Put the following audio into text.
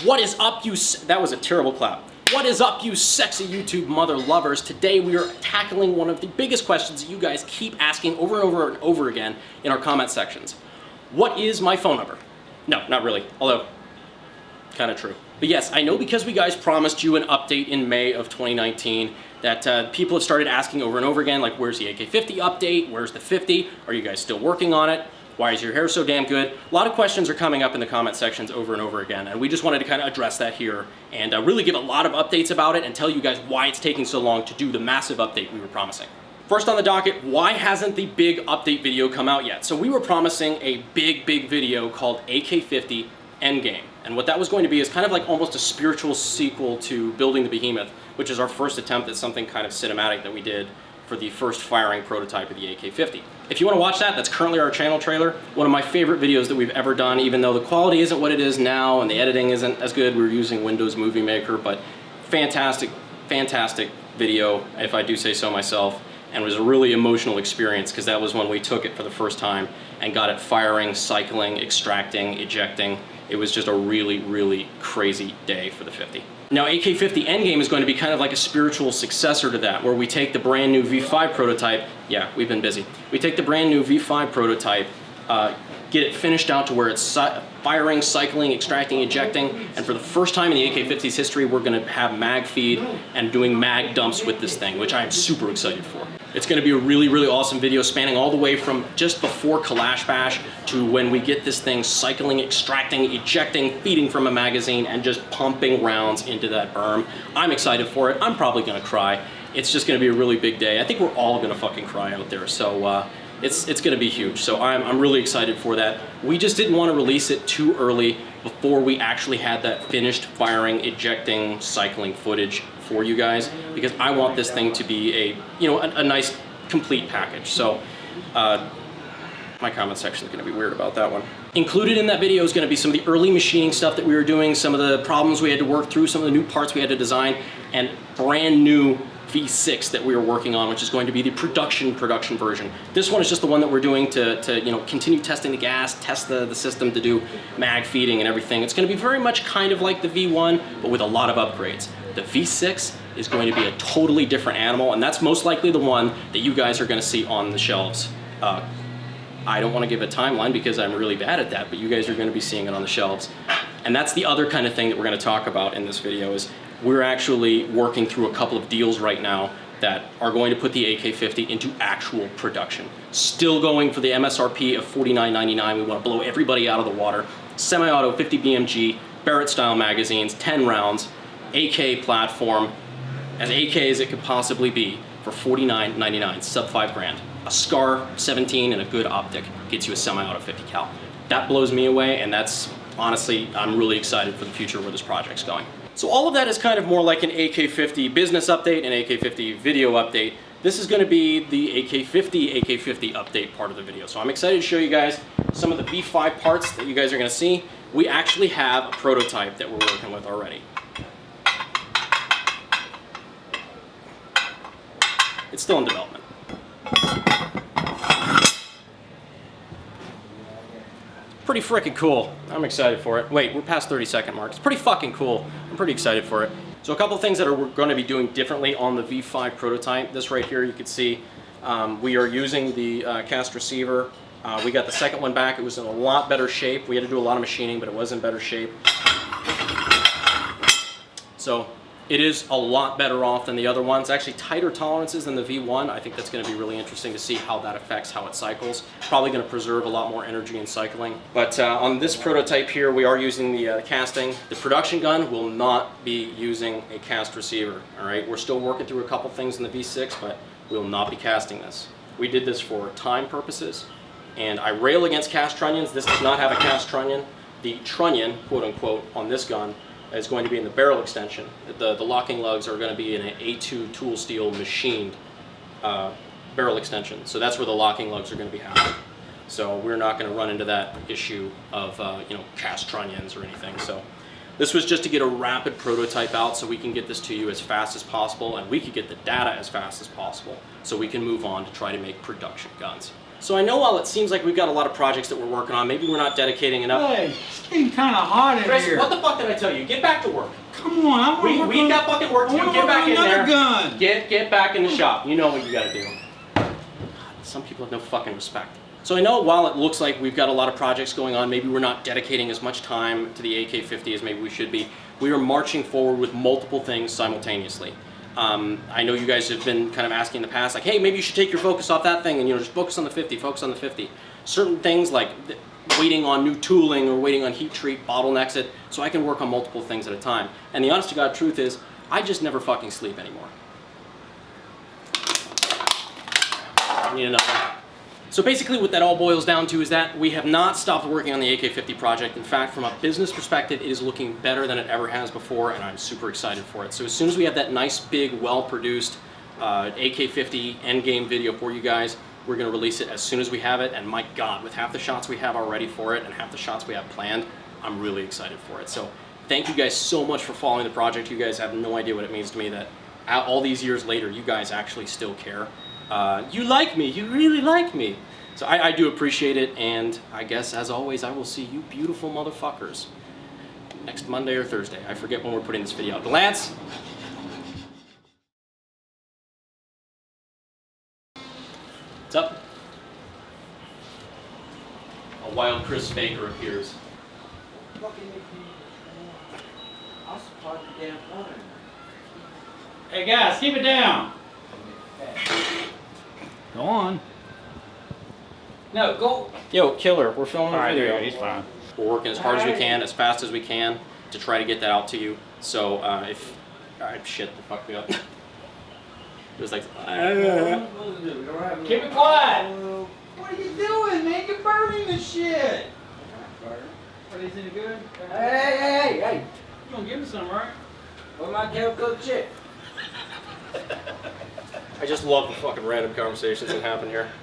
What is up, that was a terrible clap. What is up, you sexy YouTube mother lovers? Today we are tackling one of the biggest questions that you guys keep asking over and over and over again in our comment sections. What is my phone number? No, not really, although kind of true. But yes, I know because we guys promised you an update in May of 2019 that people have started asking over and over again, like, where's the AK-50 update? Where's the 50? Are you guys still working on it? Why is your hair so damn good? A lot of questions are coming up in the comment sections over and over again, and we just wanted to kind of address that here and really give a lot of updates about it and tell you guys why it's taking so long to do the massive update we were promising. First on the docket, why hasn't the big update video come out yet? So we were promising a big video called AK-50 Endgame, and what that was going to be is kind of like almost a spiritual sequel to Building the Behemoth, which is our first attempt at something kind of cinematic that we did for the first firing prototype of the AK-50. If you want to watch that, that's currently our channel trailer. One of my favorite videos that we've ever done, even though the quality isn't what it is now and the editing isn't as good. We're using Windows Movie Maker, but fantastic video, if I do say so myself, and it was a really emotional experience because that was when we took it for the first time and got it firing, cycling, extracting, ejecting. It was just a really crazy day for the 50. Now, AK-50 Endgame is going to be kind of like a spiritual successor to that, where we take the brand new V5 prototype. Yeah, we've been busy. We take the brand new V5 prototype, get it finished out to where it's firing, cycling, extracting, ejecting, and for the first time in the AK-50's history, we're going to have mag feed and doing mag dumps with this thing, which I am super excited for. It's going to be a really awesome video spanning all the way from just before Kalash Bash to when we get this thing cycling, extracting, ejecting, feeding from a magazine, and just pumping rounds into that berm. I'm excited for it. I'm probably going to cry. It's just going to be a really big day. I think we're all going to fucking cry out there. So it's going to be huge. So I'm really excited for that. We just didn't want to release it too early before we actually had that finished firing, ejecting, cycling footage for you guys, because I want this thing to be a nice complete package. So my comment section is going to be weird about that one. Included in that video is going to be some of the early machining stuff that we were doing, some of the problems we had to work through, some of the new parts we had to design, and brand new V6 that we were working on, which is going to be the production version. This one is just the one that we're doing to continue testing the gas, test the system to do mag feeding and everything. It's going to be very much kind of like the V1, but with a lot of upgrades. The V6 is going to be a totally different animal, and that's most likely the one that you guys are going to see on the shelves. I don't want to give a timeline because I'm really bad at that, but you guys are going to be seeing it on the shelves. And that's the other kind of thing that we're going to talk about in this video is we're actually working through a couple of deals right now that are going to put the AK-50 into actual production. Still going for the MSRP of $49.99. We want to blow everybody out of the water. Semi-auto 50 BMG, Barrett-style magazines, 10 rounds, AK platform, as AK as it could possibly be for $49.99, sub 5 grand. A SCAR 17 and a good optic gets you a semi-auto 50 cal. That blows me away, and that's honestly, I'm really excited for the future where this project's going. So all of that is kind of more like an AK-50 business update and AK-50 video update. This is going to be the AK-50 update part of the video. So I'm excited to show you guys some of the V5 parts that you guys are going to see. We actually have a prototype that we're working with already. It's still in development. Pretty freaking cool. I'm excited for it. Wait, we're past 30-second mark. It's pretty fucking cool. I'm pretty excited for it. So a couple of things that we're going to be doing differently on the V5 prototype. This right here, you can see we are using the cast receiver. We got the second one back. It was in a lot better shape. We had to do a lot of machining, but it was in better shape. So it is a lot better off than the other ones. Actually tighter tolerances than the V1. I think that's going to be really interesting to see how that affects how it cycles. Probably going to preserve a lot more energy in cycling. But on this prototype here, we are using the casting. The production gun will not be using a cast receiver. All right, we're still working through a couple things in the V6, but we will not be casting this. We did this for time purposes, and I rail against cast trunnions. This does not have a cast trunnion. The trunnion, quote unquote, on this gun is going to be in the barrel extension. The locking lugs are going to be in an A2 tool steel machined barrel extension. So that's where the locking lugs are going to be housed. So we're not going to run into that issue of cast trunnions or anything. So this was just to get a rapid prototype out so we can get this to you as fast as possible, and we could get the data as fast as possible so we can move on to try to make production guns. So I know while it seems like we've got a lot of projects that we're working on, maybe we're not dedicating enough. Hey, it's getting kind of hot in Chris, here. what the fuck did I tell you? Get back to work. Come on, We got fucking work to do. Get back in there. Gun. Get back in the shop. You know what you gotta do. Some people have no fucking respect. So I know while it looks like we've got a lot of projects going on, maybe we're not dedicating as much time to the AK-50 as maybe we should be. We are marching forward with multiple things simultaneously. I know you guys have been kind of asking in the past, like, hey, maybe you should take your focus off that thing and, you know, just focus on the 50, focus on the 50. Certain things like waiting on new tooling or waiting on heat treat bottlenecks it, so I can work on multiple things at a time. And the honest to God truth is, I just never fucking sleep anymore. I need another. So basically what that all boils down to is that we have not stopped working on the AK-50 project. In fact, from a business perspective, it is looking better than it ever has before, and I'm super excited for it. So as soon as we have that nice, big, well-produced AK-50 endgame video for you guys, we're going to release it as soon as we have it. And my God, with half the shots we have already for it and half the shots we have planned, I'm really excited for it. So thank you guys so much for following the project. You guys have no idea what it means to me that all these years later, you guys actually still care. You like me, you really like me. So I do appreciate it, and I guess as always I will see you beautiful motherfuckers next Monday or Thursday. I forget when we're putting this video out. Lance? What's up? A wild Chris Baker appears. Hey guys, keep it down. Go on. No, go. Yo, Killer, we're filming a video. He's fine. We're working as hard as we can, as fast as we can, to try to get that out to you. So if... Alright, shit, they fucked me up. It was like... Keep it quiet. What are you doing, man? You're burning the shit. What is it good? Hey! You gonna give me some, right? What am I doing cook shit? I just love the fucking random conversations that happen here.